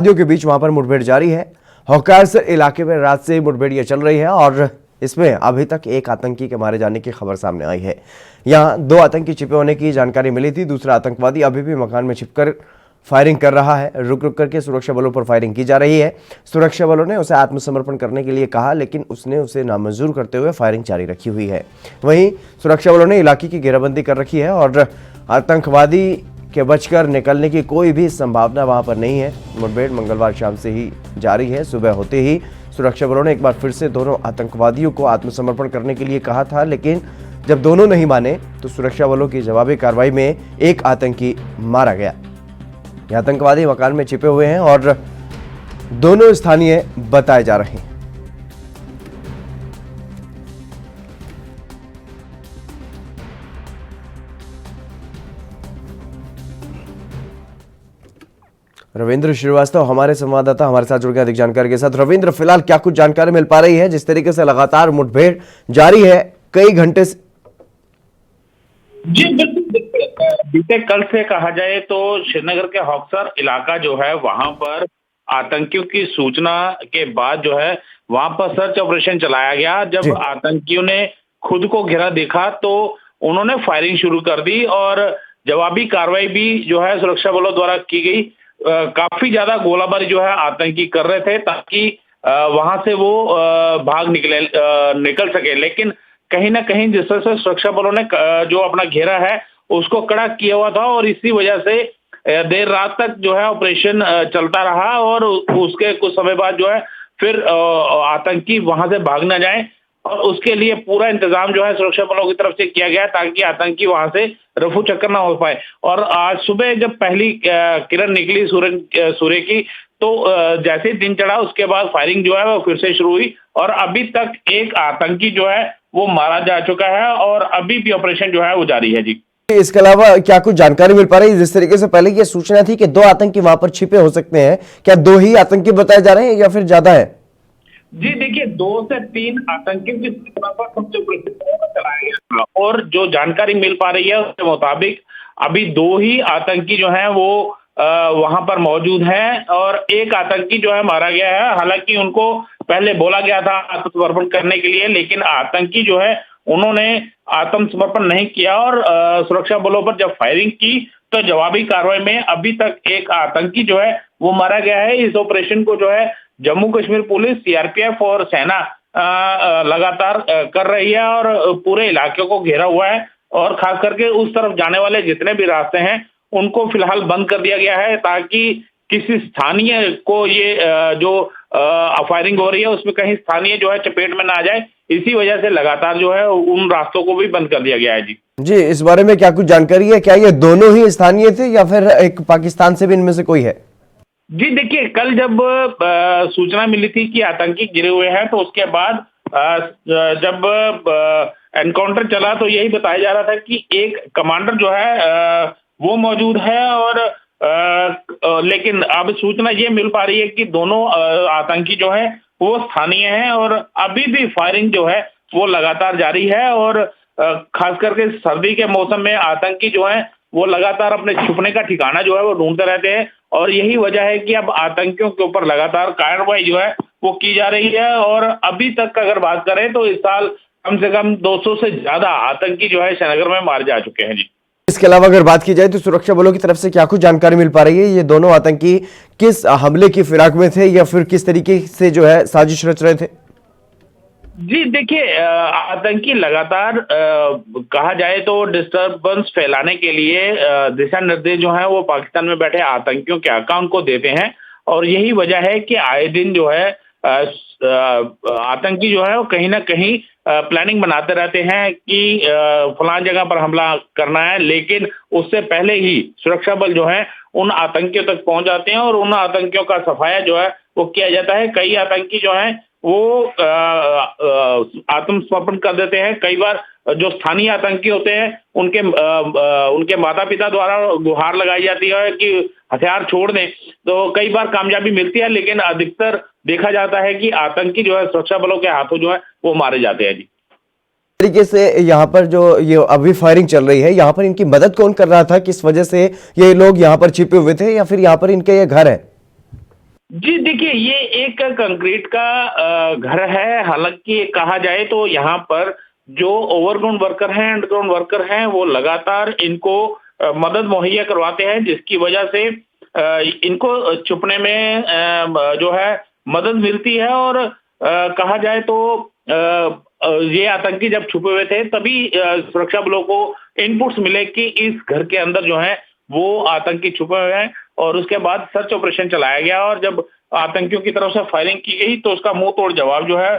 आतंकियों के बीच वहां पर मुठभेड़ जारी है। होकासर इलाके में रात से मुठभेड़ ये चल रही है और इसमें अभी तक एक आतंकी के मारे जाने की खबर सामने आई है। यहां 2 आतंकी छिपे होने की जानकारी मिली थी। दूसरा आतंकवादी अभी भी मकान में छिपकर फायरिंग कर रहा है। रुक रुक करके सुरक्षा बलों पर फायरिंग की जा रही है। सुरक्षा बलों ने उसे आत्मसमर्पण करने के लिए कहा, लेकिन उसने उसे नामंजूर करते हुए फायरिंग जारी रखी हुई है। वहीं सुरक्षा बलों ने इलाके की घेराबंदी कर रखी है और आतंकवादी के बचकर निकलने की कोई भी संभावना वहां पर नहीं है। मुठभेड़ मंगलवार शाम से ही जारी है। सुबह होते ही सुरक्षा बलों ने एक बार फिर से दोनों आतंकवादियों को आत्मसमर्पण करने के लिए कहा था, लेकिन जब दोनों नहीं माने तो सुरक्षा बलों की जवाबी कार्रवाई में एक आतंकी मारा गया। ये आतंकवादी मकान में छिपे हुए हैं और दोनों स्थानीय बताए जा रहे हैं। रविंद्र श्रीवास्तव हमारे संवाददाता हमारे साथ जुड़ गए अधिक जानकारी के साथ। रविंद्र, फिलहाल क्या कुछ जानकारी मिल पा रही है? जिस तरीके से लगातार मुठभेड़ जारी है कई घंटे से। जी बिल्कुल, बीते कल से कहा जाए तो श्रीनगर के हॉक्सर इलाका जो है वहां पर आतंकियों की सूचना के बाद जो है वहां पर सर्च ऑपरेशन चलाया गया। जब आतंकियों ने खुद को घिरा देखा तो उन्होंने फायरिंग शुरू कर दी और जवाबी कार्रवाई भी जो है सुरक्षा बलों द्वारा की गई। काफी ज्यादा गोलाबारी जो है आतंकी कर रहे थे ताकि वहां से वो निकल सके, लेकिन कहीं ना कहीं जिस तरह से सुरक्षा बलों ने जो अपना घेरा है उसको कड़ा किया हुआ था और इसी वजह से देर रात तक जो है ऑपरेशन चलता रहा और उसके कुछ समय बाद जो है फिर आतंकी वहां से भाग ना जाए और उसके लिए पूरा इंतजाम जो है सुरक्षा बलों की तरफ से किया गया ताकि आतंकी वहां से रफू चक्कर ना हो पाए। और आज सुबह जब पहली किरण निकली सूर्य की तो जैसे ही दिन चढ़ा उसके बाद फायरिंग जो है वो फिर से शुरू हुई और अभी तक एक आतंकी जो है वो मारा जा चुका है और अभी भी ऑपरेशन जो है वो जारी है। जी, इसके अलावा क्या कुछ जानकारी मिल पा रही है? जिस तरीके से पहले ये सूचना थी कि 2 आतंकी वहां पर छिपे हो सकते हैं, क्या 2 ही आतंकी बताए जा रहे हैं या फिर ज्यादा है? जी देखिए, 2 से 3 आतंकियों की सूचना पर सबसे ऑपरेशन चलाया गया था और जो जानकारी मिल पा रही है उसके मुताबिक अभी 2 ही आतंकी जो हैं वो वहां पर मौजूद हैं और एक आतंकी जो है मारा गया है। हालांकि उनको पहले बोला गया था आत्मसमर्पण करने के लिए, लेकिन आतंकी जो है उन्होंने आत्मसमर्पण नहीं किया और सुरक्षा बलों पर जब फायरिंग की तो जवाबी कार्रवाई में अभी तक एक आतंकी जो है वो मारा गया है। इस ऑपरेशन को जो है जम्मू कश्मीर पुलिस, सीआरपीएफ और सेना लगातार कर रही है और पूरे इलाके को घेरा हुआ है और खास करके उस तरफ जाने वाले जितने भी रास्ते हैं उनको फिलहाल बंद कर दिया गया है ताकि किसी स्थानीय को ये जो फायरिंग हो रही है उसमें कहीं स्थानीय जो है चपेट में ना आ जाए। इसी वजह से लगातार जो है उन रास्तों को भी बंद कर दिया गया है। जी जी, इस बारे में क्या कुछ जानकारी है? क्या ये दोनों ही स्थानीय थे या फिर एक पाकिस्तान से भी इनमें से कोई है? जी देखिए, कल जब सूचना मिली थी कि आतंकी गिरे हुए हैं तो उसके बाद जब एनकाउंटर चला तो यही बताया जा रहा था कि एक कमांडर जो है वो मौजूद है और लेकिन अब सूचना ये मिल पा रही है कि दोनों आतंकी जो है वो स्थानीय हैं और अभी भी फायरिंग जो है वो लगातार जारी है और खास करके सर्दी के मौसम में आतंकी जो है वो लगातार अपने छुपने का ठिकाना जो है वो ढूंढते रहते हैं और यही वजह है कि अब आतंकियों के ऊपर लगातार कार्रवाई जो है वो की जा रही है और अभी तक अगर बात करें तो इस साल कम से कम 200 से ज्यादा आतंकी जो है श्रीनगर में मारे जा चुके हैं। जी, इसके अलावा अगर बात की जाए तो सुरक्षा बलों की तरफ से क्या कुछ जानकारी मिल पा रही है? ये दोनों आतंकी किस हमले की फिराक में थे या फिर किस तरीके से जो है साजिश रच रहे थे? जी देखिए, आतंकी लगातार कहा जाए तो डिस्टरबेंस फैलाने के लिए दिशा निर्देश जो है वो पाकिस्तान में बैठे आतंकियों के अकाउंट को देते हैं और यही वजह है कि आए दिन जो है आतंकी जो है वो कहीं ना कहीं प्लानिंग बनाते रहते हैं कि फलां जगह पर हमला करना है, लेकिन उससे पहले ही सुरक्षा बल जो है उन आतंकियों तक पहुंच जाते हैं और उन आतंकियों का सफाया जो है वो किया जाता है। कई आतंकी जो है वो आत्मसमर्पण कर देते हैं। कई बार जो स्थानीय आतंकी होते हैं उनके माता पिता द्वारा गुहार लगाई जाती है कि हथियार छोड़ दें, तो कई बार कामयाबी मिलती है, लेकिन अधिकतर देखा जाता है कि आतंकी जो है सुरक्षा बलों के हाथों जो है वो मारे जाते हैं। जी, तरीके से यहाँ पर जो ये अभी फायरिंग चल रही है, यहाँ पर इनकी मदद कौन कर रहा था? किस वजह से ये लोग यहाँ पर छिपे हुए थे या फिर यहाँ पर इनके ये घर है? जी देखिए, ये एक कंक्रीट का घर है। हालाँकि कहा जाए तो यहाँ पर जो ओवरग्राउंड वर्कर हैं, अंडरग्राउंड वर्कर हैं, वो लगातार इनको मदद मुहैया करवाते हैं, जिसकी वजह से इनको छुपने में जो है मदद मिलती है। और कहा जाए तो ये आतंकी जब छुपे हुए थे तभी सुरक्षा बलों को इनपुट्स मिले कि इस घर के अंदर जो है वो आतंकी छुपे हुए हैं। और उसके बाद सर्च ऑपरेशन चलाया गया और जब आतंकियों की तरफ से फायरिंग की गई तो उसका मुंह तोड़ जवाब जो है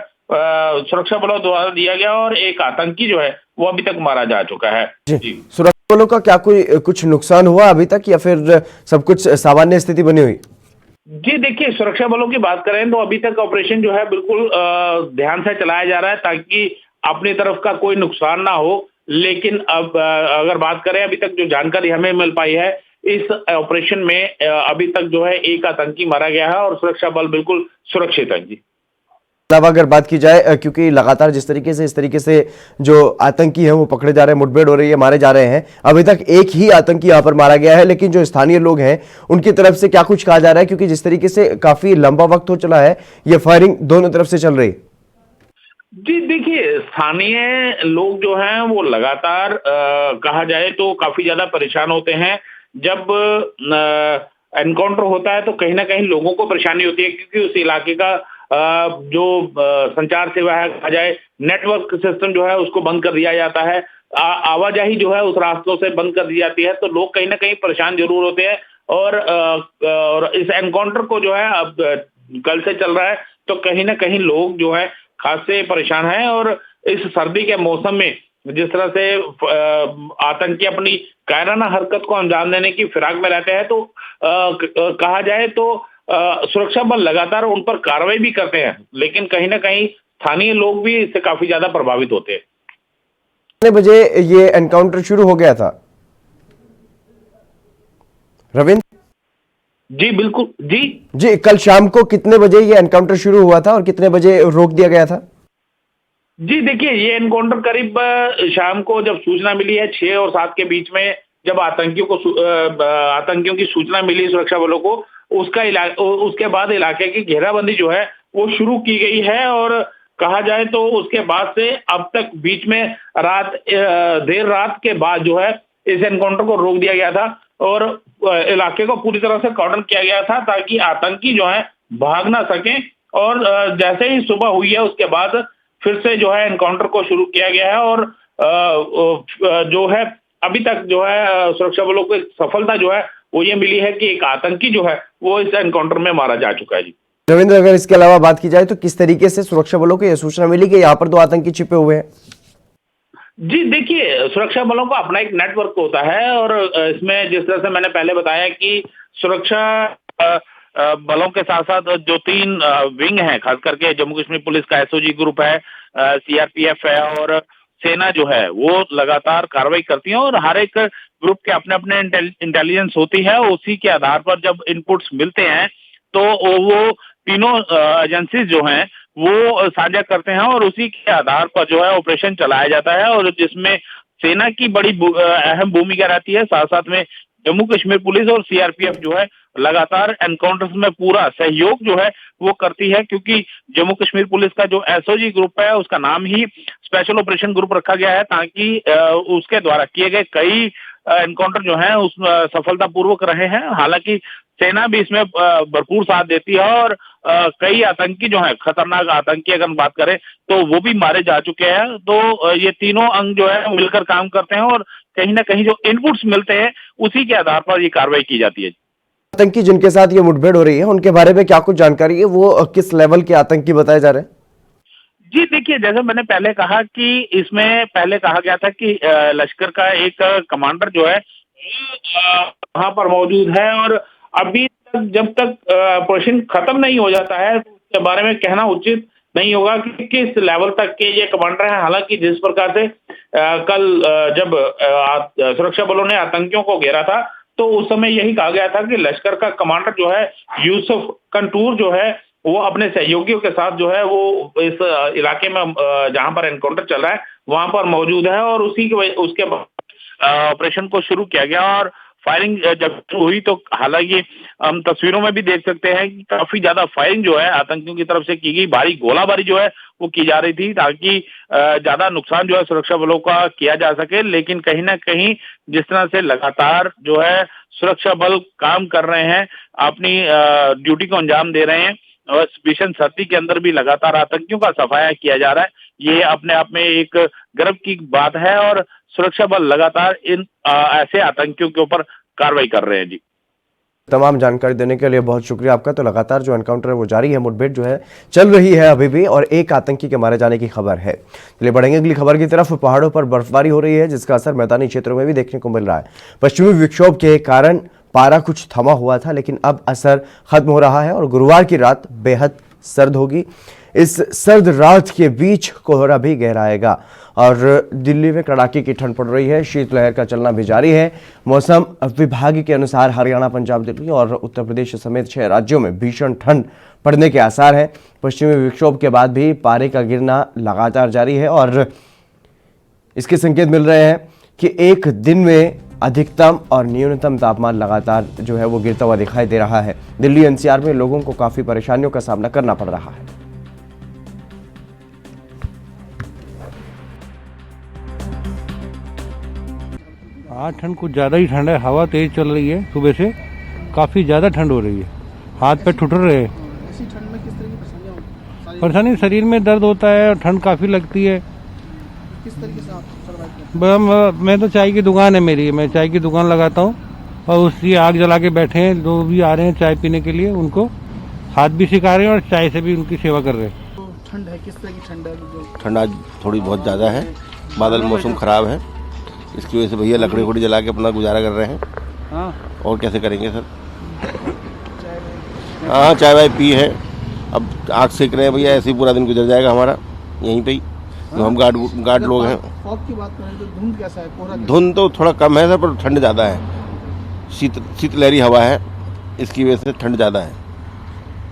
सुरक्षा बलों द्वारा दिया गया और एक आतंकी जो है वो अभी तक मारा जा चुका है। जी। जी। सुरक्षा बलों का क्या कोई कुछ नुकसान हुआ अभी तक या फिर सब कुछ सामान्य स्थिति बनी हुई? जी देखिए, सुरक्षा बलों की बात करें तो अभी तक ऑपरेशन जो है बिल्कुल ध्यान से चलाया जा रहा है ताकि अपनी तरफ का कोई नुकसान ना हो। लेकिन अब अगर बात करें अभी तक जो जानकारी हमें मिल पाई है, इस ऑपरेशन में अभी तक जो है एक आतंकी मारा गया है और सुरक्षा बल बिल्कुल सुरक्षित है। जी। अलावा अगर बात की जाए क्योंकि लगातार जिस तरीके से इस तरीके से जो आतंकी हैं वो पकड़े जा रहे हैं, मुठभेड़ हो रही है, मारे जा रहे हैं, अभी तक एक ही आतंकी यहां पर मारा गया है, लेकिन जो स्थानीय लोग हैं उनकी तरफ से क्या कुछ कहा जा रहा है? क्योंकि जिस तरीके से काफी लंबा वक्त हो चला है, ये फायरिंग दोनों तरफ से चल रही है। जी देखिए, स्थानीय लोग जो हैं वो लगातार कहा जाए तो काफ़ी ज़्यादा परेशान होते हैं। जब एनकाउंटर होता है तो कहीं न कहीं लोगों को परेशानी होती है क्योंकि उस इलाके का जो संचार सेवा है कहा जाए, नेटवर्क सिस्टम जो है उसको बंद कर दिया जाता है। आवाजाही जो है उस रास्तों से बंद कर दी जाती है, तो लोग कहीं न कहीं परेशान ज़रूर होते हैं। और इस एनकाउंटर को जो है अब कल से चल रहा है, तो कहीं न कहीं लोग जो है खासे परेशान हैं। और इस सर्दी के मौसम में जिस तरह से आतंकी अपनी कायराना हरकत को अंजाम देने की फिराक में रहते हैं, तो कहा जाए तो सुरक्षा बल लगातार उन पर कार्रवाई भी करते हैं, लेकिन कहीं न कहीं स्थानीय लोग भी इससे काफ़ी ज़्यादा प्रभावित होते हैं। कितने बजे ये एनकाउंटर शुरू हो गया था, रविंद्र? जी, बिल्कुल। जी। जी, कल शाम को कितने बजे ये एनकाउंटर शुरू हुआ था और कितने बजे रोक दिया गया था? जी देखिए, ये एनकाउंटर करीब शाम को जब सूचना मिली है 6 और 7 के बीच में, जब आतंकियों की सूचना मिली सुरक्षा बलों को, उसके बाद इलाके की घेराबंदी जो है वो शुरू की गई है। और कहा जाए तो उसके बाद से अब तक बीच में देर रात के बाद जो है इस एनकाउंटर को रोक दिया गया था और इलाके को पूरी तरह से कॉर्डन किया गया था ताकि आतंकी जो है भाग ना सकें। और जैसे ही सुबह हुई है उसके बाद फिर से जो है एनकाउंटर को शुरू किया गया है। और जो है अभी तक जो है सुरक्षा बलों को एक सफलता जो है वो ये मिली है कि एक आतंकी जो है वो इस एनकाउंटर में मारा जा चुका है। जी। रविंद्र, अगर इसके अलावा बात की जाए तो किस तरीके से सुरक्षा बलों को यह सूचना मिली कि यहाँ पर दो आतंकी छिपे हुए हैं? जी देखिए, सुरक्षा बलों का अपना एक नेटवर्क होता है और इसमें जिस तरह से मैंने पहले बताया कि सुरक्षा बलों के साथ साथ जो 3 विंग हैं, खास करके जम्मू कश्मीर पुलिस का एसओजी ग्रुप है, सीआरपीएफ है और सेना जो है वो लगातार कार्रवाई करती है। और हर एक ग्रुप के अपने अपने इंटेलिजेंस होती है। उसी के आधार पर जब इनपुट्स मिलते हैं तो वो तीनों एजेंसीज जो हैं वो साझा करते हैं और उसी के आधार पर जो है ऑपरेशन चलाया जाता है। और जिसमें सेना की बड़ी अहम भूमिका रहती है, साथ साथ में जम्मू कश्मीर पुलिस और सीआरपीएफ जो है लगातार एनकाउंटर्स में पूरा सहयोग जो है वो करती है, क्योंकि जम्मू कश्मीर पुलिस का जो एसओजी ग्रुप है उसका नाम ही स्पेशल ऑपरेशन ग्रुप रखा गया है ताकि उसके द्वारा किए गए कई एनकाउंटर जो है उस सफलतापूर्वक रहे हैं। हालांकि सेना भी इसमें भरपूर साथ देती है और कई आतंकी जो है, खतरनाक आतंकी अगर बात करें तो वो भी मारे जा चुके हैं। तो ये तीनों अंग जो है मिलकर काम करते हैं और कहीं ना कहीं जो इनपुट्स मिलते हैं उसी के आधार पर ये कार्रवाई की जाती है। आतंकी जिनके साथ ये मुठभेड़ हो रही है उनके बारे में क्या कुछ जानकारी है? वो किस लेवल के आतंकी बताए जा रहे हैं? जी देखिए, जैसे मैंने पहले कहा कि इसमें पहले कहा गया था कि लश्कर का एक कमांडर जो है वहाँ पर मौजूद है। और अभी तक जब तक ऑपरेशन खत्म नहीं हो जाता है तो उसके बारे में कहना उचित नहीं होगा कि किस लेवल तक के ये कमांडर हैं। हालांकि जिस प्रकार से कल जब सुरक्षा बलों ने आतंकियों को घेरा था तो उस समय यही कहा गया था कि लश्कर का कमांडर जो है यूसुफ कंटूर जो है वो अपने सहयोगियों के साथ जो है वो इस इलाके में जहां पर एनकाउंटर चल रहा है वहां पर मौजूद है। और उसके बाद ऑपरेशन को शुरू किया गया और फायरिंग जब हुई तो हालांकि हम तस्वीरों में भी देख सकते हैं कि काफी ज्यादा फायरिंग जो है आतंकियों की तरफ से की गई, भारी गोलाबारी जो है वो की जा रही थी ताकि ज्यादा नुकसान जो है सुरक्षा बलों का किया जा सके। लेकिन कहीं ना कहीं जिस तरह से लगातार जो है सुरक्षा बल काम कर रहे हैं, अपनी ड्यूटी को अंजाम दे रहे हैं और भीषण सर्दी के अंदर भी लगातार आतंकियों का सफाया किया जा रहा है, ये अपने आप में एक गर्व की बात है और सुरक्षा बल लगातार इन ऐसे आतंकियों के ऊपर कार्रवाई कर रहे हैं। जी, तमाम जानकारी देने के लिए बहुत शुक्रिया आपका। तो लगातार जो एनकाउंटर है वो जारी है, मुठभेड़ जो है चल रही है अभी भी और एक आतंकी के मारे जाने की खबर है। चलिए बढ़ेंगे अगली खबर की तरफ। पहाड़ों पर बर्फबारी हो रही है जिसका असर मैदानी क्षेत्रों में भी देखने को मिल रहा है। पश्चिमी विक्षोभ के कारण पारा कुछ थमा हुआ था लेकिन अब असर खत्म हो रहा है और गुरुवार की रात बेहद सर्द होगी। इस सर्द रात के बीच कोहरा भी गहराएगा और दिल्ली में कड़ाके की ठंड पड़ रही है। शीतलहर का चलना भी जारी है। मौसम विभाग के अनुसार हरियाणा, पंजाब, दिल्ली और उत्तर प्रदेश समेत 6 राज्यों में भीषण ठंड पड़ने के आसार हैं। पश्चिमी विक्षोभ के बाद भी पारे का गिरना लगातार जारी है और इसके संकेत मिल रहे हैं कि एक दिन में अधिकतम और न्यूनतम तापमान लगातार जो है वो गिरता हुआ दिखाई दे रहा है। दिल्ली एनसीआर में लोगों को काफी परेशानियों का सामना करना पड़ रहा है। आज ठंड कुछ ज़्यादा ही ठंड है, हवा तेज चल रही है, सुबह से काफ़ी ज़्यादा ठंड हो रही है, हाथ पे ठुठुर रहे हैं। ऐसी ठंड में किस तरह की परेशानियां होती हैं? परेशानी शरीर में दर्द होता है और ठंड काफ़ी लगती है। किस तरीके से आप सर्वाइव करते हैं? मैं तो चाय की दुकान है मेरी, मैं चाय की दुकान लगाता हूँ और उसकी आग जला के बैठे हैं। जो भी आ रहे हैं चाय पीने के लिए उनको हाथ भी सिखा रहे हैं और चाय से भी उनकी सेवा कर रहे हैं। तो ठंड है, किस तरह की ठंड है? ठंड आज थोड़ी बहुत ज़्यादा है, बादल मौसम ख़राब है, इसकी वजह से भैया लकड़ी उकड़ी जला के अपना गुजारा कर रहे हैं। हाँ, और कैसे करेंगे सर? हाँ, चाय वाय पी है, अब आग सेक रहे हैं भैया, ऐसे ही पूरा दिन गुजर जाएगा हमारा यहीं पे ही। तो हम गार्ड लोग हैं। फॉग की बात करें तो धुंध कैसा है? कोहरा कैसा धुंध तो थोड़ा कम है सर, पर ठंड ज़्यादा है। शीतलहरी हवा है, इसकी वजह से ठंड ज़्यादा है।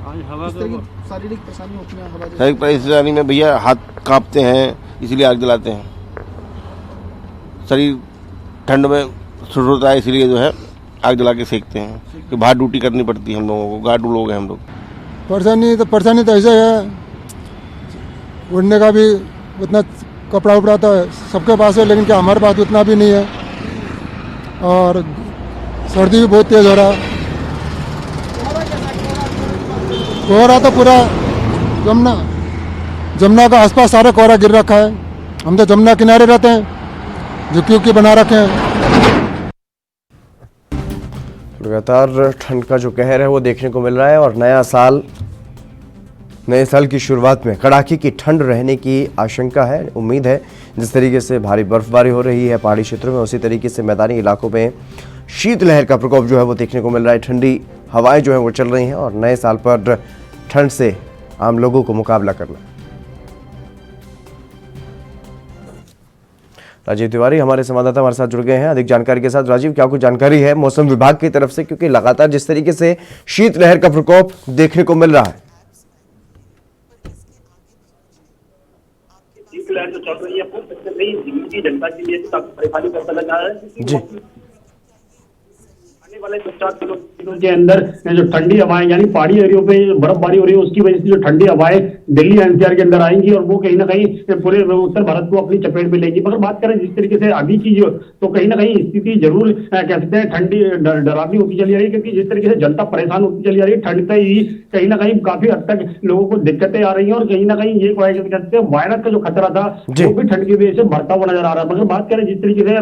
आज हवा है? किस तरह की शारीरिक परेशानी होती है हवा जैसे? शारीरिक परेशानी में भैया हाथ कांपते हैं, इसीलिए आग जलाते हैं। शरीर ठंड में सुर होता है, इसीलिए जो है आग जला के सेकते हैं कि बाहर ड्यूटी करनी पड़ती है हम लोगों को, गार्ड लोग हैं हम लोग। परेशानी तो ऐसे है, उड़ने का भी उतना कपड़ा उपड़ा तो सबके पास है लेकिन क्या हमारे पास उतना भी नहीं है और सर्दी भी बहुत तेज़ हो रहा है। कोहरा तो पूरा जमुना का आसपास सारा कोहरा गिर रखा है। हम तो जमुना किनारे रहते हैं, झुकी बना रखे हैं। लगातार ठंड का जो कहर है वो देखने को मिल रहा है और नए साल की शुरुआत में कड़ाके की ठंड रहने की आशंका है। उम्मीद है जिस तरीके से भारी बर्फबारी हो रही है पहाड़ी क्षेत्रों में, उसी तरीके से मैदानी इलाकों में शीतलहर का प्रकोप जो है वो देखने को मिल रहा है। ठंडी हवाएं जो है वो चल रही हैं और नए साल पर ठंड से आम लोगों को मुकाबला करना। राजीव तिवारी हमारे संवाददाता हमारे साथ जुड़ गए हैं अधिक जानकारी के साथ। राजीव, क्या कुछ जानकारी है मौसम विभाग की तरफ से, क्योंकि लगातार जिस तरीके से शीतलहर का प्रकोप देखने को मिल रहा है? शीतलहर जो चल रही है वो सबसे नई दिल्ली की जनता के लिए काफी परेशानी का लगा है जी। आने वाले 4 दिनों के अंदर जो ठंडी हवाएं यानी पहाड़ी एरियो पे बर्फबारी हो रही है उसकी वजह से जो ठंडी हवाएं दिल्ली एनसीआर के अंदर आएंगी और वो कहीं ना कहीं पूरे उत्तर भारत को अपनी चपेट में लेगी। मगर बात करें जिस तरीके से अभी की जो, तो कहीं ना कहीं स्थिति जरूर कह सकते हैं ठंडी डरावनी होती चली आ रही है, क्योंकि जिस तरीके से जनता परेशान होती चली आ रही है ठंड से ही कहीं ना कहीं काफी हद तक लोगों को दिक्कतें आ रही है और कहीं ना कहीं ये कहते हैं वायरस का जो खतरा था वो भी ठंड की वजह से बढ़ता हुआ नजर आ रहा है। मगर बात करें जिस तरीके से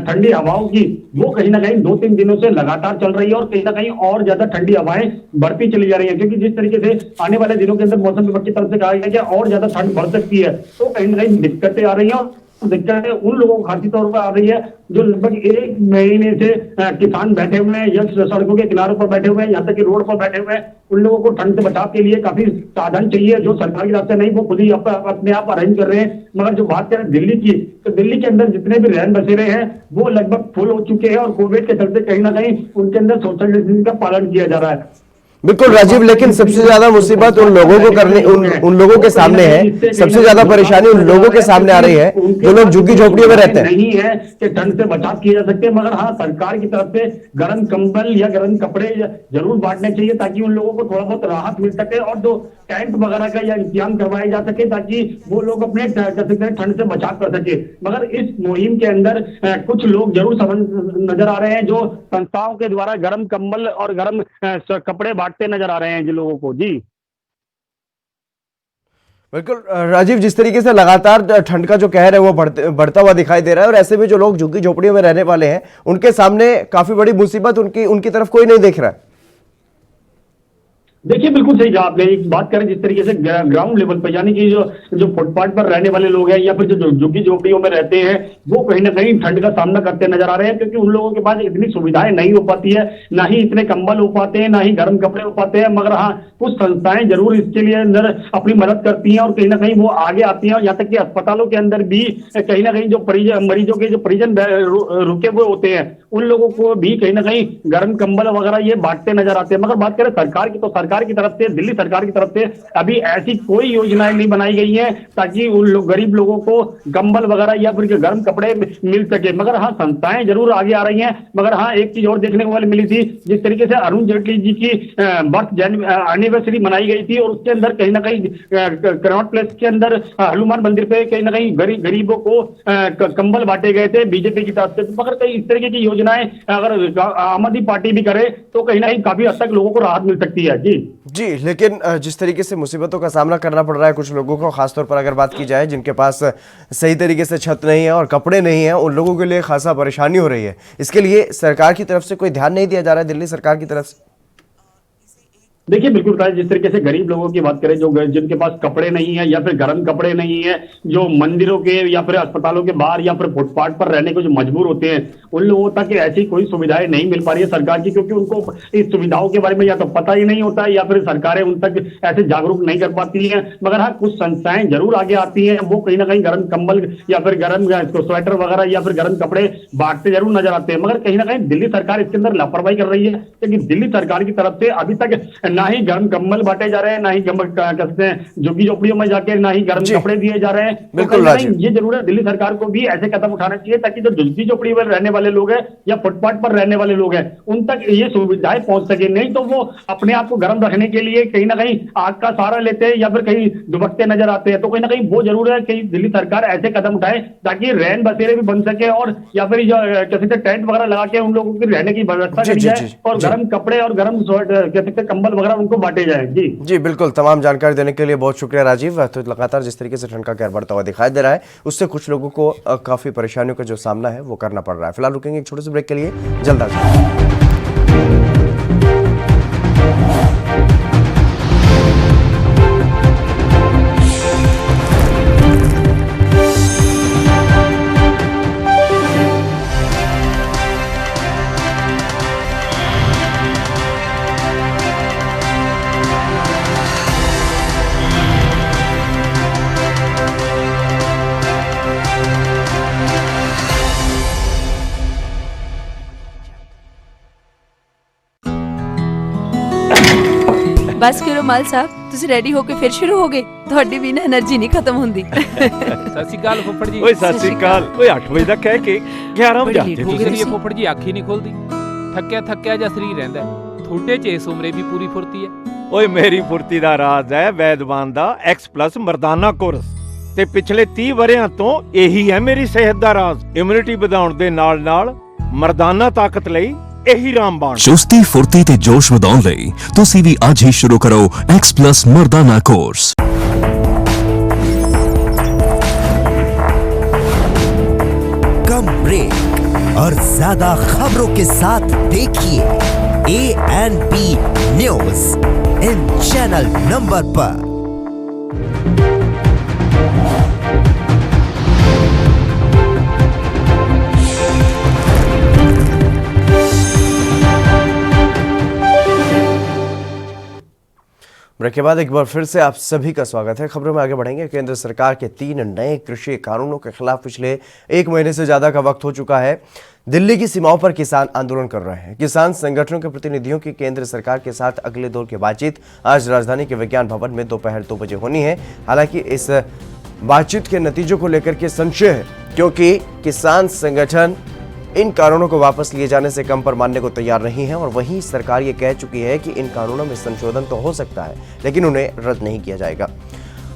ठंडी हवाओं की, वो कहीं ना कहीं 2-3 दिनों से लगातार चल रही है और कहीं ना कहीं और ज्यादा ठंडी हवाएं बढ़ती चली जा रही है, क्योंकि जिस तरीके से आने वाले दिनों के अंदर मौसम विभाग की तरफ से कहा गया कि और ज्यादा ठंड बढ़ सकती है। तो कहीं ना कहीं दिक्कतें आ रही है और दिक्कतें उन लोगों को खासी तौर पर आ रही है जो लगभग 1 महीने से किसान बैठे हुए हैं या सड़कों के किनारों पर बैठे हुए हैं, यहाँ तक कि रोड पर बैठे हुए हैं। उन लोगों को ठंड से बचाव के लिए काफी साधन चाहिए जो सरकार की तरफ से नहीं, वो खुद ही अपने आप अरेंज कर रहे हैं। मगर जो बात करें दिल्ली की, तो दिल्ली के अंदर जितने भी रैन बसेरे हैं वो लगभग फुल हो चुके हैं और कोविड के चलते कहीं ना कहीं उनके अंदर सोशल डिस्टेंसिंग का पालन किया जा रहा है। बिल्कुल राजीव, लेकिन सबसे ज्यादा मुसीबत उन लोगों को करने उन लोगों के सामने है, सबसे ज्यादा परेशानी उन लोगों के सामने आ रही है जो लोग झुग्गी झोपड़ियों में रहते हैं। नहीं है कि ठंड से बचाव किए जा सकते, मगर हाँ सरकार की तरफ से गर्म कंबल या गर्म कपड़े जरूर बांटने चाहिए ताकि उन लोगों को थोड़ा बहुत राहत मिल सके, और जो टेंट वगैरह का या इंतजाम करवाया जा सके ताकि वो लोग अपने ठंड से बचाव कर सके। मगर इस मुहिम के अंदर कुछ लोग जरूर नजर आ रहे हैं जो संस्थाओं के द्वारा गर्म कंबल और गर्म कपड़े बांटते नजर आ रहे हैं जिन लोगों को। जी बिल्कुल राजीव, जिस तरीके से लगातार ठंड का जो कहर है वो बढ़ता हुआ दिखाई दे रहा है, और ऐसे में जो लोग झुग्गी झोपड़ियों में रहने वाले हैं उनके सामने काफी बड़ी मुसीबत, उनकी तरफ कोई नहीं देख रहा है। देखिए बिल्कुल सही कहा आपने। एक बात करें जिस तरीके से ग्राउंड लेवल पर, यानी कि जो फुटपाथ पर रहने वाले लोग हैं या फिर जो झुग्गी झोपड़ियों में रहते हैं, वो कहीं ना कहीं ठंड का सामना करते नजर आ रहे हैं, क्योंकि उन लोगों के पास इतनी सुविधाएं नहीं हो पाती है, ना ही इतने कंबल हो पाते हैं, ना ही गर्म कपड़े हो पाते हैं। मगर हाँ कुछ संस्थाएं जरूर इसके लिए अंदर अपनी मदद करती हैं और कहीं ना कहीं वो आगे आती हैं, और यहाँ तक कि अस्पतालों के अंदर भी कहीं ना कहीं जो मरीजों के जो परिजन रुके हुए होते हैं उन लोगों को भी कहीं ना कहीं गर्म कंबल वगैरह ये बांटते नजर आते हैं। मगर बात करें सरकार की, तो सरकार की तरफ से, दिल्ली सरकार की तरफ से अभी ऐसी कोई योजनाएं नहीं बनाई गई हैं ताकि उन गरीब लोगों को कंबल वगैरह या फिर गर्म कपड़े मिल सके। मगर हाँ संस्थाएं जरूर आगे आ रही हैं। मगर हाँ एक चीज और देखने को वाली मिली थी, जिस तरीके से अरुण जेटली जी की बर्थ एनिवर्सरी मनाई गई थी और उसके अंदर कहीं ना कहीं कनॉट प्लेस के अंदर हनुमान मंदिर पे कहीं ना कहीं गरीबों को कंबल बांटे गए थे बीजेपी की तरफ से। मगर कई इस तरीके की योजनाएं अगर आम आदमी पार्टी भी करे तो कहीं ना कहीं काफी हद तक लोगों को राहत मिल सकती है। जी लेकिन जिस तरीके से मुसीबतों का सामना करना पड़ रहा है कुछ लोगों को, खासतौर पर अगर बात की जाए जिनके पास सही तरीके से छत नहीं है और कपड़े नहीं है, उन लोगों के लिए खासा परेशानी हो रही है। इसके लिए सरकार की तरफ से कोई ध्यान नहीं दिया जा रहा है, दिल्ली सरकार की तरफ से। देखिए बिल्कुल जिस तरीके से गरीब लोगों की बात करें, जो जिनके पास कपड़े नहीं है या फिर गर्म कपड़े नहीं है, जो मंदिरों के या फिर अस्पतालों के बाहर या फिर फुटपाथ पर रहने को जो मजबूर होते हैं, उन लोगों तक ऐसी कोई सुविधाएं नहीं मिल पा रही है सरकार की, क्योंकि उनको इस सुविधाओं के बारे में या तो पता ही नहीं होता है या फिर सरकारें उन तक ऐसे जागरूक नहीं कर पाती है। मगर हाँ कुछ संस्थाएं जरूर आगे आती है, वो कहीं ना कहीं गर्म कंबल या फिर गर्म स्वेटर वगैरह या फिर गर्म कपड़े बांटते जरूर नजर आते हैं। मगर कहीं ना कहीं दिल्ली सरकार इसके अंदर लापरवाही कर रही है, क्योंकि दिल्ली सरकार की तरफ से अभी तक ना ही गर्म कंबल बांटे जा रहे हैं, ना ही कहते हैं झुग्गी झोपड़ियों में जाके ना ही गर्म कपड़े दिए जा रहे हैं। बिल्कुल ये जरूर है दिल्ली सरकार को भी ऐसे कदम उठाना चाहिए ताकि जो झुग्गी झोपड़ी में रहने वाले लोग हैं या फुटपाथ पर रहने वाले लोग हैं उन तक ये सुविधाएं पहुंच सके। नहीं तो वो अपने आप को गर्म रखने के लिए कहीं ना कहीं आग का सहारा लेते हैं या फिर कहीं दुबकते नजर आते हैं। तो कहीं ना कहीं वो जरूर है कि दिल्ली सरकार ऐसे कदम उठाए ताकि रैन बसेरे भी बन सके और या फिर जो टेंट वगैरह लगा के उन लोगों की रहने की व्यवस्था करी जाए और गर्म कपड़े और गर्म कंबल वगैरह उनको बांटे जाए। जी बिल्कुल, तमाम जानकारी देने के लिए बहुत शुक्रिया राजीव। तो लगातार जिस तरीके से ठंड का कहर बढ़ता हुआ दिखाई दे रहा है उससे कुछ लोगों को काफी परेशानियों का जो सामना है वो करना पड़ रहा है। फिलहाल रुकेंगे एक छोटे से ब्रेक के लिए, जल्द आ जाएंगे। बस करो माल साहब, ਤੁਸੀਂ ਰੈਡੀ ਹੋ ਕੇ ਫਿਰ ਸ਼ੁਰੂ ਹੋ ਗਏ। ਤੁਹਾਡੀ ਵੀ ਨਾ એનર્ਜੀ ਨਹੀਂ ਖਤਮ ਹੁੰਦੀ। ਸਤਿ ਸ਼੍ਰੀ ਅਕਾਲ ਫੁੱਫੜ ਜੀ। ਓਏ ਸਤਿ ਸ਼੍ਰੀ ਅਕਾਲ। ਓਏ 8 ਵਜੇ ਦਾ ਕਹਿ ਕੇ 11 ਵਜੇ ਆਤੇ ਤੁਸੀਂ ਫੁੱਫੜ ਜੀ ਅੱਖ ਹੀ ਨਹੀਂ ਖੁੱਲਦੀ। ਥੱਕਿਆ ਜਿਹਾ ਸਰੀਰ ਰਹਿੰਦਾ। ਤੁਹਾਡੇ 'ਚ ਇਸ ਉਮਰੇ ਵੀ ਪੂਰੀ ਫੁਰਤੀ ਹੈ। ਓਏ ਮੇਰੀ ਫੁਰਤੀ ਦਾ ਰਾਜ਼ ਹੈ ਵੈਦਵਾਨ ਦਾ X+ ਮਰਦਾਨਾ ਕੋਰਸ ਤੇ ਪਿਛਲੇ 30 ਵਰਿਆਂ ਤੋਂ ਇਹੀ ਹੈ ਮੇਰੀ ਸਿਹਤ ਦਾ ਰਾਜ਼। ਇਮਿਊਨਿਟੀ ਵਧਾਉਣ ਦੇ ਨਾਲ ਮਰਦਾਨਾ ਤਾਕਤ ਲਈ ਇਹੀ ਰਾਮਬਾਣ। ਚੁਸਤੀ ਫੁਰਤੀ ਤੇ ਜੋਸ਼ ਵਧਾਉਣ ਲਈ ਤੁਸੀਂ ਵੀ ਅੱਜ ਹੀ ਸ਼ੁਰੂ ਕਰੋ X+ ਮਰਦਾਨਾ ਕੋਰਸ। कम ब्रेक और ज्यादा खबरों के साथ देखिए ANP news in channel number पर। ब्रेक के बाद एक बार फिर से आप सभी का स्वागत है। खबरों में आगे बढ़ेंगे। केंद्र सरकार के 3 नए कृषि कानूनों के खिलाफ पिछले 1 महीने से ज्यादा का वक्त हो चुका है। दिल्ली की सीमाओं पर किसान आंदोलन कर रहे हैं। किसान संगठनों के प्रतिनिधियों की केंद्र सरकार के साथ अगले दौर की बातचीत आज राजधानी के विज्ञान भवन में दोपहर 2 बजे होनी है। हालांकि इस बातचीत के नतीजों को लेकर के संशय है, क्योंकि किसान संगठन इन कानूनों को वापस लिए जाने से कम पर मानने को तैयार नहीं है और वहीं सरकार ये कह चुकी है कि इन कानूनों में संशोधन तो हो सकता है, लेकिन उन्हें रद्द नहीं किया जाएगा।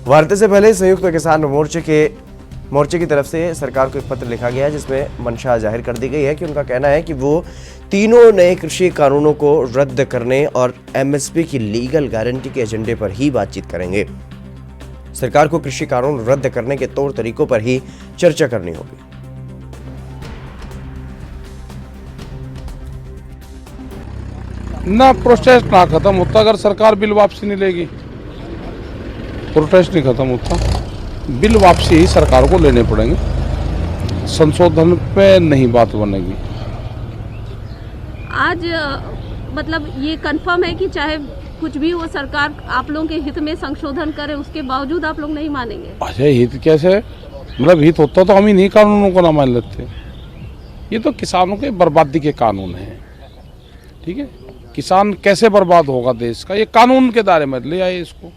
वार्ता से पहले संयुक्त किसान मोर्चे की तरफ से सरकार को एक पत्र लिखा गया है, जिसमें मंशा जाहिर कर दी गई है कि उनका कहना है कि वो तीनों नए कृषि कानूनों को रद्द करने और एमएसपी की लीगल गारंटी के एजेंडे पर ही बातचीत करेंगे। सरकार को कृषि कानून रद्द करने के तौर तरीकों पर ही चर्चा करनी होगी। ना प्रोटेस्ट ना खत्म होता अगर सरकार बिल वापसी नहीं लेगी। प्रोटेस्ट नहीं खत्म होता, बिल वापसी ही सरकार को लेने पड़ेंगे, संशोधन पे नहीं बात बनेगी। आज मतलब ये कंफर्म है कि चाहे कुछ भी हो, सरकार आप लोगों के हित में संशोधन करे, उसके बावजूद आप लोग नहीं मानेंगे। अच्छा, हित कैसे? मतलब हित होता तो हम इन्हीं कानूनों को ना मान लेते। ये तो किसानों के बर्बादी के कानून हैं, ठीक है। किसान कैसे बर्बाद होगा देश का, ये कानून के दायरे में ले आए इसको।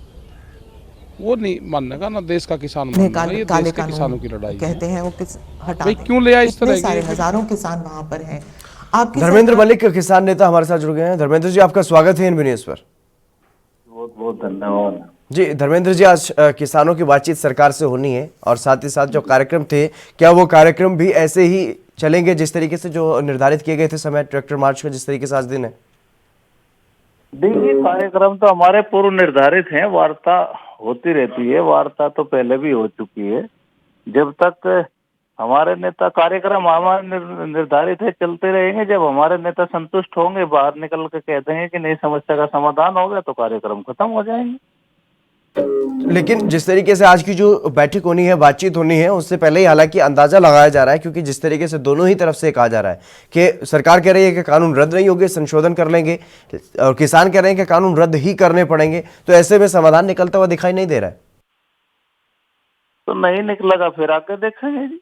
वो नहीं मानने का ना, देश का किसान मानने, ये देश के किसानों की लड़ाई कहते हैं। वो हटा क्यों ले आए इस तरह के? हजारों किसान वहाँ पर हैं। धर्मेंद्र मलिक किसान नेता हमारे साथ जुड़ गए हैं। धर्मेंद्र जी, आपका स्वागत है एनबी न्यूज पर। बहुत बहुत धन्यवाद जी। धर्मेंद्र जी, आज किसानों की बातचीत सरकार से होनी है और साथ ही साथ जो कार्यक्रम थे, क्या वो कार्यक्रम भी ऐसे ही चलेंगे जिस तरीके से जो निर्धारित किए गए थे समय ट्रैक्टर मार्च का, जिस तरीके से आज दिन है? देखिए, कार्यक्रम तो हमारे पूर्व निर्धारित हैं, वार्ता होती रहती है, वार्ता तो पहले भी हो चुकी है। जब तक हमारे नेता, कार्यक्रम हमारे निर्धारित है, चलते रहेंगे। जब हमारे नेता संतुष्ट होंगे, बाहर निकल के कह देंगे कि नई समस्या का समाधान हो गया, तो कार्यक्रम खत्म हो जाएंगे। लेकिन जिस तरीके से आज की जो बैठक होनी है, बातचीत होनी है, उससे पहले ही हालांकि अंदाजा लगाया जा रहा है, क्योंकि जिस तरीके से दोनों ही तरफ से कहा जा रहा है कि सरकार कह रही है कि कानून रद्द नहीं होंगे, संशोधन कर लेंगे, और किसान कह रहे हैं कि कानून रद्द ही करने पड़ेंगे, तो ऐसे में समाधान निकलता हुआ दिखाई नहीं दे रहा है। तो नहीं निकलेगा, फिर आके देखेंगे जी।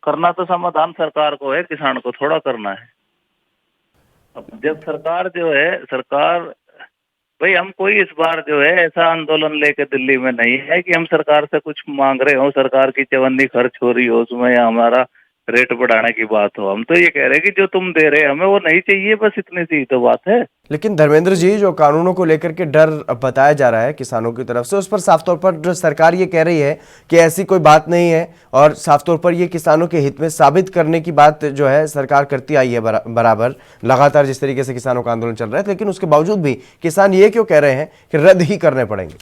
करना तो समाधान सरकार को है, किसान को थोड़ा करना है। अब जब सरकार जो है, सरकार भाई, हम कोई इस बार जो है ऐसा आंदोलन लेके दिल्ली में नहीं है कि हम सरकार से कुछ मांग रहे हो, सरकार की चवन्नी खर्च हो रही हो उसमें, या हमारा रेट बढ़ाने की बात हो। हम तो ये कह रहे हैं कि जो तुम दे रहे हमें वो नहीं चाहिए, बस इतनी सी तो बात है। लेकिन धर्मेंद्र जी, जो कानूनों को लेकर के डर बताया जा रहा है किसानों की तरफ से, उस पर साफ तौर पर जो सरकार ये कह रही है कि ऐसी कोई बात नहीं है, और साफ तौर पर ये किसानों के हित में साबित करने की बात जो है सरकार करती आई है बराबर, लगातार जिस तरीके से किसानों का आंदोलन चल रहा है। लेकिन उसके बावजूद भी किसान ये क्यों कह रहे हैं कि रद्द ही करने पड़ेंगे?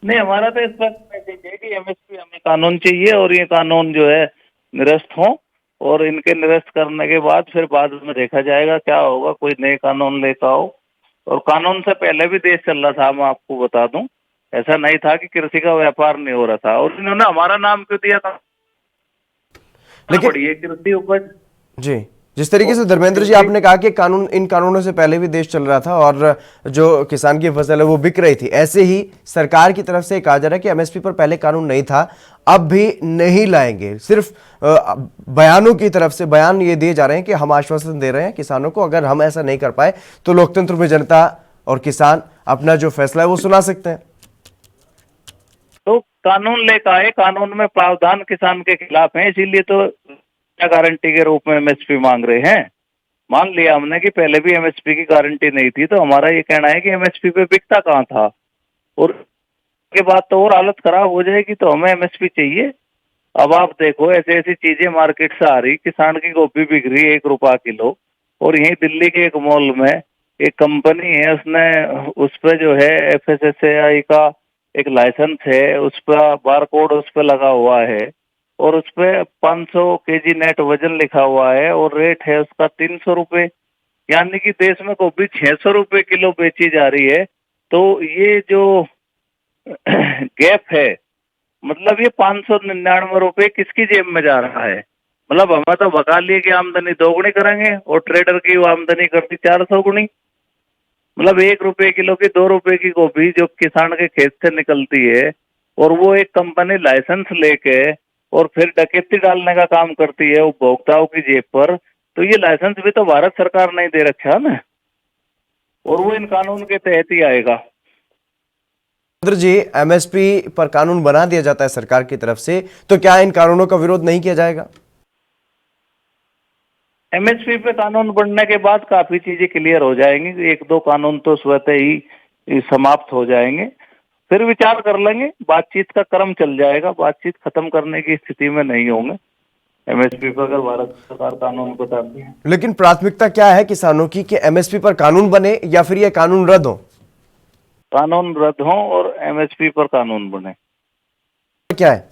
नहीं, हमारा तो इस वक्त मैसेज है कि एमएसपी हमें कानून चाहिए, और ये कानून जो है निरस्त हो, और इनके निरस्त करने के बाद फिर बाद में देखा जाएगा क्या होगा। कोई नए कानून लेकर आओ, और कानून से पहले भी देश चल रहा था, मैं आपको बता दूं। ऐसा नहीं था कि कृषि का व्यापार नहीं हो रहा था, और इन्होंने हमारा नाम क्यों दिया था? लेकिन ये कृषि उपज जी, जिस तरीके से धर्मेंद्र जी आपने कहा कि कानून, इन कानूनों से पहले भी देश चल रहा था और जो किसान की फसल है वो बिक रही थी, ऐसे ही सरकार की तरफ से कहा जा रहा है कि एमएसपी पर पहले कानून नहीं था, अब भी नहीं लाएंगे। सिर्फ बयानों की तरफ से बयान ये दिए जा रहे हैं कि हम आश्वासन दे रहे हैं किसानों को, अगर हम ऐसा नहीं कर पाए तो लोकतंत्र में जनता और किसान अपना जो फैसला है वो सुना सकते हैं। तो कानून लेकर आए, कानून में प्रावधान किसान के खिलाफ है, इसीलिए तो गारंटी के रूप में एमएसपी मांग रहे हैं। मान लिया हमने कि पहले भी एमएसपी की गारंटी नहीं थी, तो हमारा ये कहना है कि एमएसपी पे बिकता कहाँ था, और के बाद तो और हालत खराब हो जाएगी, तो हमें एमएसपी चाहिए। अब आप देखो, ऐसी ऐसी चीजें मार्केट से आ रही, किसान की गोभी बिक रही है 1 रुपया किलो, और यहीं दिल्ली के एक मॉल में एक कंपनी है, उसने उस पर जो है FSSAI का एक लाइसेंस है, उस पर बारकोड उस पर लगा हुआ है, और उस पर 500 kg नेट वजन लिखा हुआ है, और रेट है उसका 300 रुपये। यानी कि देश में गोभी 600 रुपये किलो बेची जा रही है। तो ये जो गैप है, मतलब ये 599 रुपये किसकी जेब में जा रहा है? मतलब हमें तो बका लिए कि आमदनी दोगुनी करेंगे, और ट्रेडर की वो आमदनी करती 400 गुनी। मतलब 1 रुपए किलो की 2 रुपए की गोभी जो किसान के खेत से निकलती है और वो एक कंपनी लाइसेंस लेके और फिर डकैती डालने का काम करती है उपभोक्ताओं की जेब पर, तो ये लाइसेंस भी तो भारत सरकार ने दे रखा है ना, और वो इन कानून के तहत ही आएगा। जी, एमएसपी पर कानून बना दिया जाता है सरकार की तरफ से, तो क्या इन कानूनों का विरोध नहीं किया जाएगा? एमएसपी पे कानून बनने के बाद काफी चीजें क्लियर हो जाएंगी, 1-2 कानून तो स्वतः ही समाप्त हो जाएंगे, फिर विचार कर लेंगे, बातचीत का क्रम चल जाएगा, बातचीत खत्म करने की स्थिति में नहीं होंगे एमएसपी पर अगर भारत सरकार कानून बताती है। लेकिन प्राथमिकता क्या है किसानों की, कि एमएसपी पर कानून बने या फिर ये कानून रद्द हो? कानून रद्द हो और एमएसपी पर कानून बने। क्या है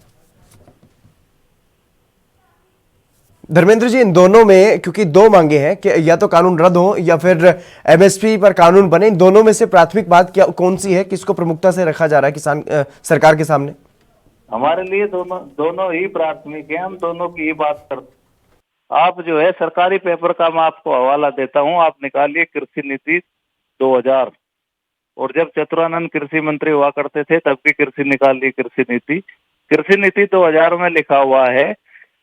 धर्मेंद्र जी, इन दोनों में क्योंकि 2 मांगे हैं कि या तो कानून रद्द हो या फिर एमएसपी पर कानून बने, इन दोनों में से प्राथमिक बात क्या कौन सी है, किसको प्रमुखता से रखा जा रहा है किसान सरकार के सामने? हमारे लिए दोनों ही प्राथमिक है, हम दोनों की ही बात करते। आप जो है सरकारी पेपर का मैं आपको हवाला देता हूँ, आप निकालिए कृषि नीति 2000, और जब चतुरानंद कृषि मंत्री हुआ करते थे तब की कृषि निकालिए कृषि नीति 2000 में लिखा हुआ है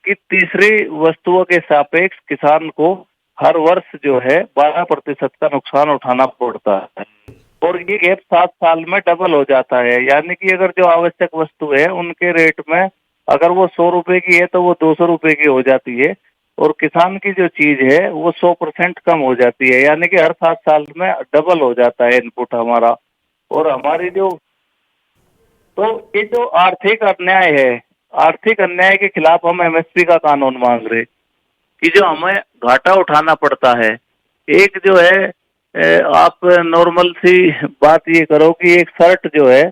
कि तीसरी वस्तुओं के सापेक्ष किसान को हर वर्ष जो है 12% का नुकसान उठाना पड़ता है, और ये गैप 7 साल में डबल हो जाता है। यानी कि अगर जो आवश्यक वस्तु है उनके रेट में अगर वो 100 रुपए की है तो वो 200 रुपए की हो जाती है, और किसान की जो चीज है वो 100% कम हो जाती है। यानी कि हर 7 साल में डबल हो जाता है इनपुट हमारा, और हमारी जो तो ये जो आर्थिक अन्याय है, आर्थिक अन्याय के खिलाफ हम एमएसपी का कानून मांग रहे कि जो हमें घाटा उठाना पड़ता है। एक जो है आप नॉर्मल सी बात ये करो कि एक शर्ट जो है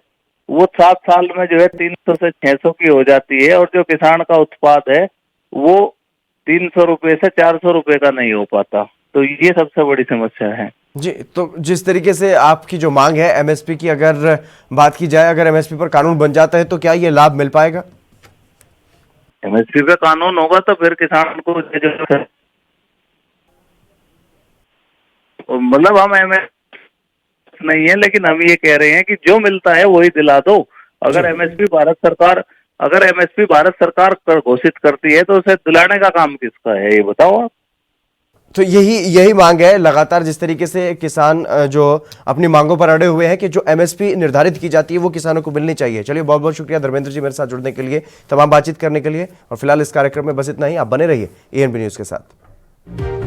वो 7 साल में जो है 300 से 600 की हो जाती है, और जो किसान का उत्पाद है वो 300 रुपए से 400 रुपए का नहीं हो पाता। तो ये सबसे बड़ी समस्या है जी। तो जिस तरीके से आपकी जो मांग है एमएसपी की, अगर बात की जाए, अगर एमएसपी पर कानून बन जाता है तो क्या ये लाभ मिल पाएगा? एमएसपी पे कानून होगा तो फिर किसान को मतलब हम एमएसपी नहीं है, लेकिन हम ये कह रहे हैं कि जो मिलता है वही दिला दो। अगर एमएसपी भारत सरकार घोषित करती है तो उसे दिलाने का काम किसका है, ये बताओ आप। तो यही मांग है लगातार, जिस तरीके से किसान जो अपनी मांगों पर अड़े हुए हैं कि जो एमएसपी निर्धारित की जाती है वो किसानों को मिलनी चाहिए। चलिए, बहुत बहुत शुक्रिया धर्मेंद्र जी मेरे साथ जुड़ने के लिए, तमाम बातचीत करने के लिए, और फिलहाल इस कार्यक्रम में बस इतना ही। आप बने रहिए एएनबी न्यूज के साथ।